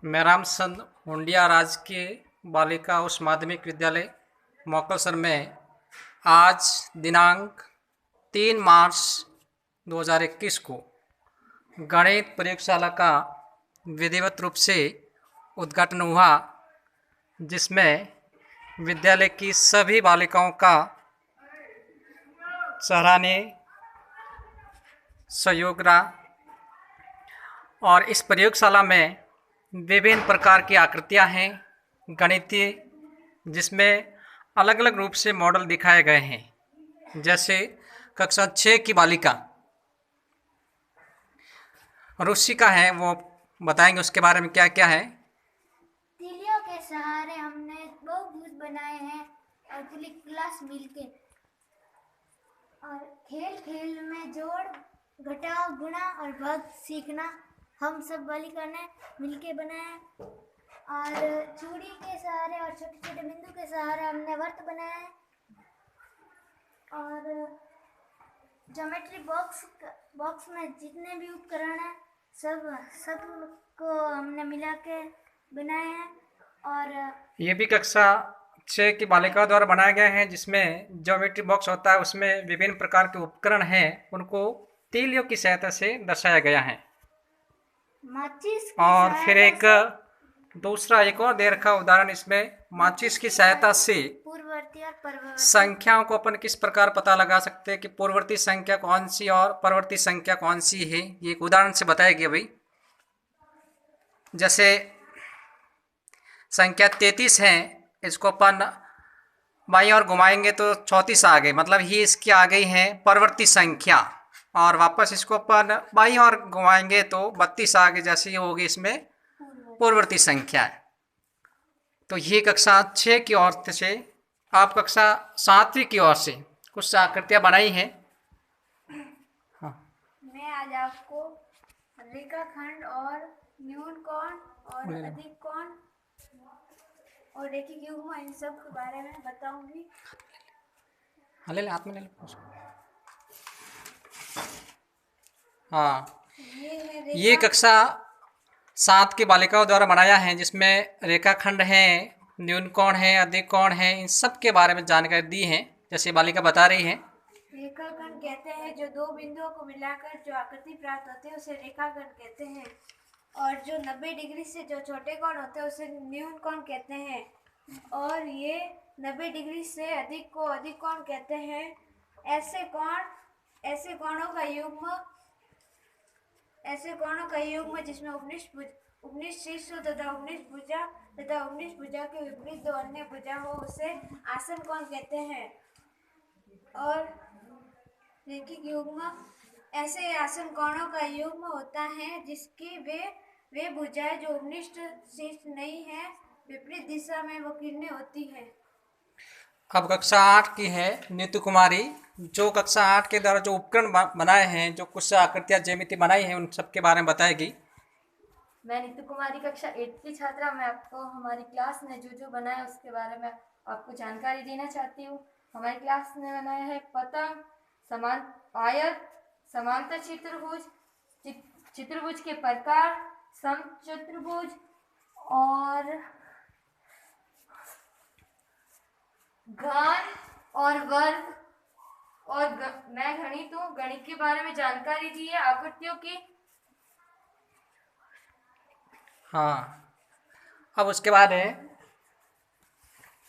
मैं रामचंद हुंडिया राजकीय बालिका उच्च माध्यमिक विद्यालय मोकलसर में आज दिनांक 3 मार्च 2021 को गणित प्रयोगशाला का विधिवत रूप से उद्घाटन हुआ, जिसमें विद्यालय की सभी बालिकाओं का सराहनीय सहयोग रहा। और इस प्रयोगशाला में विभिन्न प्रकार की आकृतियां हैं गणितीय, जिसमें अलग अलग रूप से मॉडल दिखाए गए हैं। जैसे कक्षा 6 की बालिका रुचिका है, वो बताएंगे उसके बारे में क्या क्या है। तीलियों के सहारे हमने बहुभुज बनाए हैं और पूरी क्लास मिलके, और खेल खेल में जोड़ घटाव गुणा और भाग सीखना हम सब बालिका ने मिलके बनाया। और चूड़ी के सहारे और छोटे छोटे बिंदु के सहारे हमने वर्त बनाया है। और ज्योमेट्री बॉक्स में जितने भी उपकरण हैं सब को हमने मिला के बनाए हैं। और ये भी कक्षा 6 की बालिकाओं द्वारा बनाए गए हैं, जिसमें ज्योमेट्री बॉक्स होता है, उसमें विभिन्न प्रकार के उपकरण हैं, उनको तीलियों की सहायता से दर्शाया गया है। माचिस और फिर एक और दे रखा उदाहरण, इसमें माचिस की सहायता से पूर्ववर्ती और परवर्ती संख्याओं को अपन किस प्रकार पता लगा सकते हैं कि पूर्ववर्ती संख्या कौन सी और परवर्ती संख्या कौन सी है, ये एक उदाहरण से बताएगी भाई। जैसे संख्या 33 है, इसको अपन बाईं ओर घुमाएंगे तो 34 आ गए, मतलब ये इसकी आ गई है परवर्ती संख्या। और वापस इसको अपन बाईं ओर घुमाएंगे तो 32 आ गए, जैसे ये होगी इसमें पूर्ववर्ती संख्या है। तो ये कक्षा 6 की ओर से, आप कक्षा 7वीं की ओर से कुछ आकृतियाँ बनाई हैं। मैं आज आपको रेखाखंड और न्यून कोण और अधिक कोण और रेखिक युग्म इन सब के बारे में बताऊंगी। हाँ, ले ले हाथ में ले लो। हाँ, ये कक्षा 7 की बालिकाओं द्वारा बनाया है, जिसमें रेखाखंड है, न्यून कोण है, अधिक कोण है, इन सब के बारे में जानकारी दी है, जैसे बालिका बता रही है। रेखाखंड कहते हैं जो दो बिंदुओं को मिलाकर जो आकृति प्राप्त होती है उसे रेखाखंड कहते हैं। और जो 90 डिग्री से जो छोटे कोण होते हैं उसे न्यून कोण कहते हैं। और ये 90 डिग्री से अधिक को अधिक कोण कहते हैं। ऐसे कोणों का युग्म जिसमें उपनिष्ठ शीर्ष तथा उपनिष्ठ भुजा के विपरीत दो अन्य भुजा हो उसे आसन कोण कहते हैं। और रेखिक युग्म ऐसे आसन कोणों का युग्म होता है जिसकी वे भुजाएं जो उपनिष्ठ शीर्ष नहीं है विपरीत दिशा में वकीर्णें होती है। अब कक्षा 8 की है नीतू कुमारी, जो कक्षा 8 के द्वारा जो उपकरण बनाए हैं, जो कुछ आकृतियाँ ज्यामिति बनाई हैं, उन सब के बारे में बताएगी। मैं नीतू कुमारी कक्षा 8 की छात्रा। मैं आपको हमारी क्लास ने जो बनाया उसके बारे में आपको जानकारी देना चाहती हूँ। हमारी क्लास ने बनाया है पतंग, समान आयत, समांतर चित्रभुज, चित्रभुज के प्रकार, समचतुर्भुज और घन और वर्ग। और मैं गणित के बारे में जानकारी दी है आकृतियों की। हाँ, अब उसके बाद है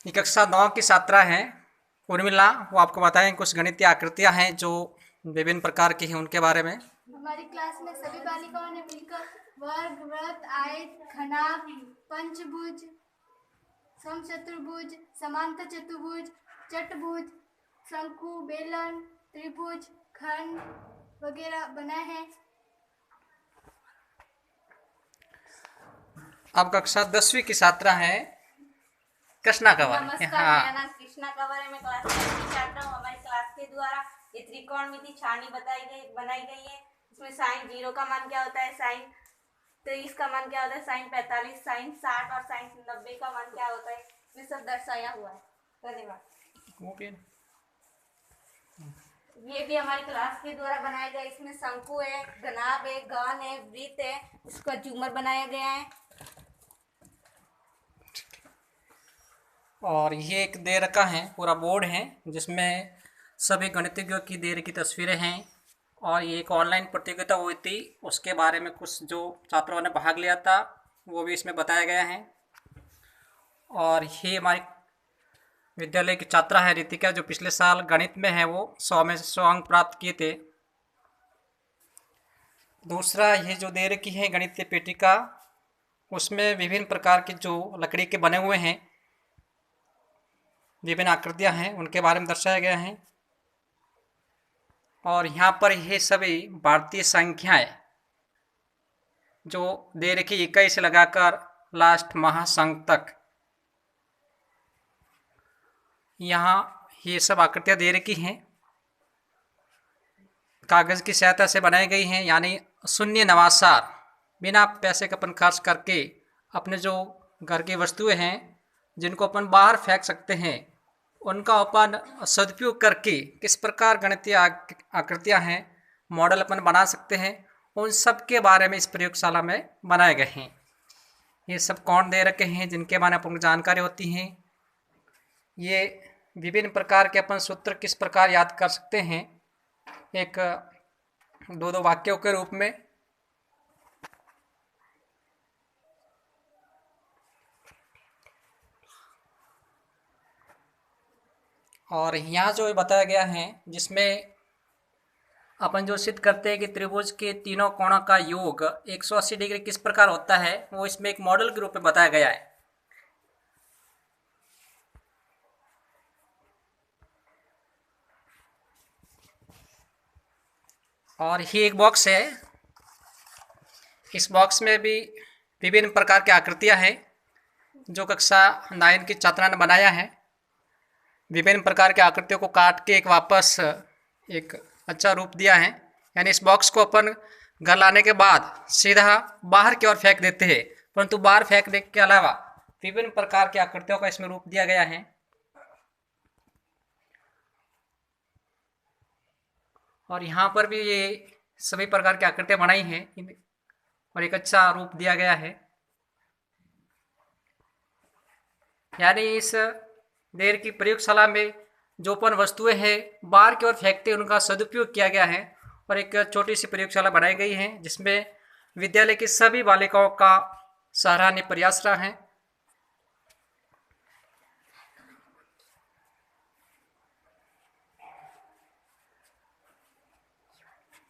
ये कक्षा 9 की छात्रा है उर्मिला, वो आपको बताएंगे कुछ गणितीय आकृतियाँ हैं जो विभिन्न प्रकार की हैं, उनके बारे में। हमारी क्लास में सभी बालिकाओं ने मिलकर वर्ग, वृत्त, आयत, घनाभ, पंचभुज, समचतुर्भुज, समांतर चतुर्भुज, चतुर्भुज, शंकु, बेलन, त्रिभुज, खंड वगैरह बनाए हैं। अब कक्षा 10वीं की छात्रा है कृष्णा कंवर। नमस्कार, मेरा नाम कृष्णा कंवर है। मैं क्लास 10 की छात्रा हूँ। हमारी क्लास के द्वारा ये त्रिकोणमिति छानी बनाई गई है। इसमें साइन 0 का मान क्या होता है, साइन 23 का मान क्या होता है, साइन 45, साइन 60 और साइन 90 का मान क्या होता है, ये सब दर्शाया हुआ है। धन्यवाद। ये भी हमारी क्लास के द्वारा बनाया गया। इसमें शंकु है, घनाभ है, घन है, वृत्त है, इसका झूमर बनाया गया है। और ये एक दे रखा है पूरा बोर्ड है जिसमें सभी गणितज्ञों की दे रखी तस्वीरें हैं। और ये एक ऑनलाइन प्रतियोगिता हुई थी, उसके बारे में कुछ जो छात्रों ने भाग लिया था वो भी इसमें बताया गया है। और ये हमारी विद्यालय की छात्रा है रितिका, जो पिछले साल गणित में है वो 100 में से 100 अंक प्राप्त किए थे। दूसरा ये जो दे रखी है गणितीय पेटिका, उसमें विभिन्न प्रकार के जो लकड़ी के बने हुए हैं विभिन्न आकृतियां हैं उनके बारे में दर्शाया गया है। और यहाँ पर ये सभी भारतीय संख्याएं जो दे रखी 21 से लगाकर लास्ट महासंख्य तक, यहाँ ये सब आकृतियां दे रखी हैं, कागज़ की सहायता से बनाई गई हैं। यानी शून्य नवाचार, बिना पैसे का अपन खर्च करके अपने जो घर की वस्तुएं हैं जिनको अपन बाहर फेंक सकते हैं उनका अपन सदुपयोग करके किस प्रकार गणितीय आकृतियां हैं मॉडल अपन बना सकते हैं, उन सब के बारे में इस प्रयोगशाला में बनाए गए हैं। ये सब कौन दे रखे हैं जिनके बारे में अपन को जानकारी होती है। ये विभिन्न प्रकार के अपन सूत्र किस प्रकार याद कर सकते हैं एक दो दो वाक्यों के रूप में। और यहाँ जो बताया गया है जिसमें अपन जो सिद्ध करते हैं कि त्रिभुज के तीनों कोणों का योग 180 डिग्री किस प्रकार होता है, वो इसमें एक मॉडल के रूप में बताया गया है। और ये एक बॉक्स है, इस बॉक्स में भी विभिन्न प्रकार की आकृतियां हैं जो कक्षा 9 की छात्रा ने बनाया है। विभिन्न प्रकार की आकृतियों को काट के एक वापस एक अच्छा रूप दिया है। यानी इस बॉक्स को अपन घर लाने के बाद सीधा बाहर की ओर फेंक देते हैं, परंतु बाहर फेंकने के अलावा विभिन्न प्रकार की आकृतियों का इसमें रूप दिया गया है। और यहाँ पर भी ये सभी प्रकार की आकृतियाँ बनाई हैं और एक अच्छा रूप दिया गया है। यानी इस देर की प्रयोगशाला में जो अपन वस्तुएं हैं बाहर की ओर फेंकते हैं उनका सदुपयोग किया गया है और एक छोटी सी प्रयोगशाला बनाई गई है जिसमें विद्यालय की सभी बालिकाओं का सराहनीय प्रयास रहा है।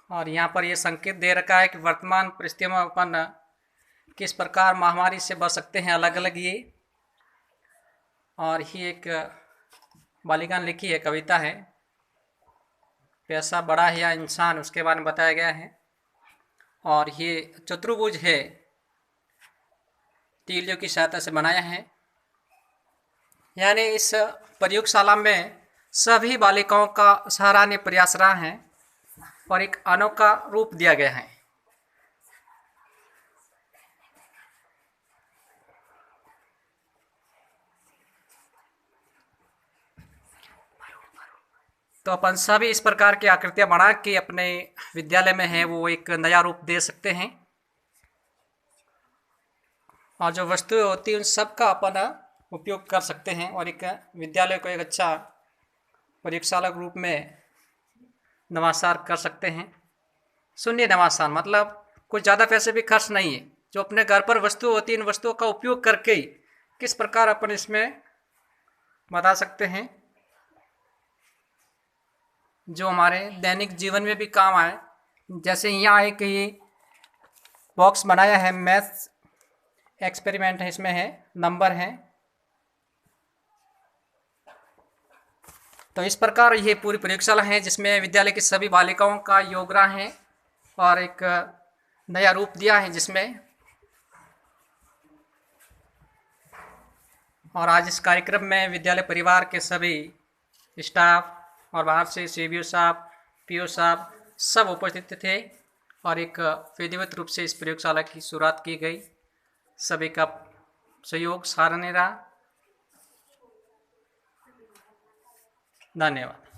और यहाँ पर यह संकेत दे रखा है कि वर्तमान परिस्थितियों में अपन किस प्रकार महामारी से बच सकते हैं, अलग अलग ये। और ये एक बालिका ने लिखी है, कविता है, पैसा बड़ा है या इंसान, उसके बारे में बताया गया है। और ये चतुर्भुज है, तीलियों की सहायता से बनाया है। यानी इस प्रयोगशाला में सभी बालिकाओं का सराहनीय प्रयास रहा है और एक अनोखा रूप दिया गया है। तो अपन सभी इस प्रकार की आकृतियां बना के अपने विद्यालय में है वो एक नया रूप दे सकते हैं। और जो वस्तुएं होती हैं उन सब का अपन उपयोग कर सकते हैं और एक विद्यालय को एक अच्छा प्रयोगशाला के रूप में नवाचार कर सकते हैं। शून्य नवाचार मतलब कुछ ज़्यादा पैसे भी खर्च नहीं है, जो अपने घर पर वस्तु होती है इन वस्तुओं का उपयोग करके किस प्रकार अपन इसमें बता सकते हैं जो हमारे दैनिक जीवन में भी काम आए। जैसे यहाँ एक ये बॉक्स बनाया है, मैथ्स एक्सपेरिमेंट है, इसमें है नंबर है। तो इस प्रकार ये पूरी प्रयोगशाला है जिसमें विद्यालय की सभी बालिकाओं का योगदान है और एक नया रूप दिया है जिसमें। और आज इस कार्यक्रम में विद्यालय परिवार के सभी स्टाफ और बाहर से सीबीओ साहब, पीओ साहब सब उपस्थित थे और एक विधिवत रूप से इस प्रयोगशाला की शुरुआत की गई। सभी का सहयोग सराहनीय रहा। धन्यवाद।